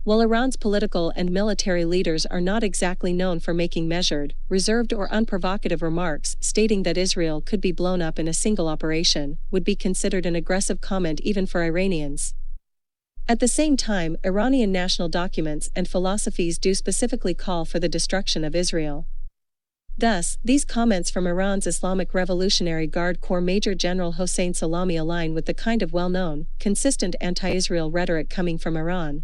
While Iran's political and military leaders are not exactly known for making measured, reserved or unprovocative remarks, stating that Israel could be blown up in a single operation would be considered an aggressive comment even for Iranians. At the same time, Iranian national documents and philosophies do specifically call for the destruction of Israel. Thus, these comments from Iran's Islamic Revolutionary Guard Corps Major General Hossein Salami align with the kind of well-known, consistent anti-Israel rhetoric coming from Iran.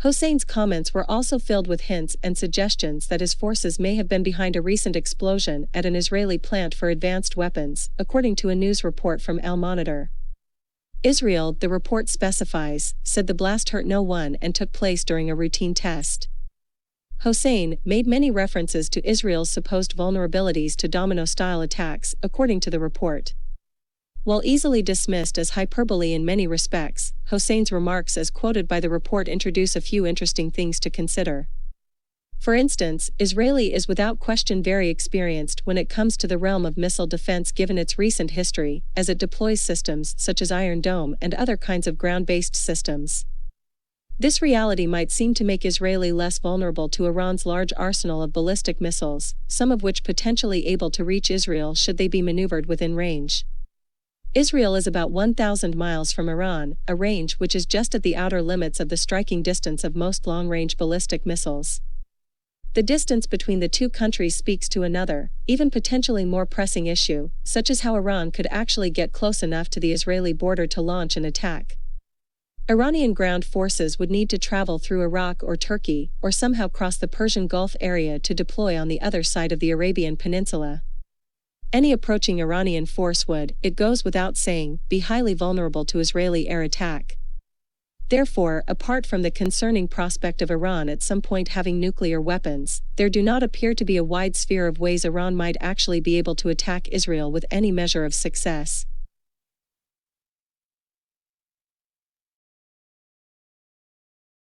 Hossein's comments were also filled with hints and suggestions that his forces may have been behind a recent explosion at an Israeli plant for advanced weapons, according to a news report from Al Monitor. Israel, the report specifies, said the blast hurt no one and took place during a routine test. Hossein made many references to Israel's supposed vulnerabilities to domino-style attacks, according to the report. While easily dismissed as hyperbole in many respects, Hossein's remarks as quoted by the report introduce a few interesting things to consider. For instance, Israeli is without question very experienced when it comes to the realm of missile defense given its recent history, as it deploys systems such as Iron Dome and other kinds of ground-based systems. This reality might seem to make Israeli less vulnerable to Iran's large arsenal of ballistic missiles, some of which potentially able to reach Israel should they be maneuvered within range. Israel is about 1,000 miles from Iran, a range which is just at the outer limits of the striking distance of most long-range ballistic missiles. The distance between the two countries speaks to another, even potentially more pressing issue, such as how Iran could actually get close enough to the Israeli border to launch an attack. Iranian ground forces would need to travel through Iraq or Turkey, or somehow cross the Persian Gulf area to deploy on the other side of the Arabian Peninsula. Any approaching Iranian force would, it goes without saying, be highly vulnerable to Israeli air attack. Therefore, apart from the concerning prospect of Iran at some point having nuclear weapons, there do not appear to be a wide sphere of ways Iran might actually be able to attack Israel with any measure of success.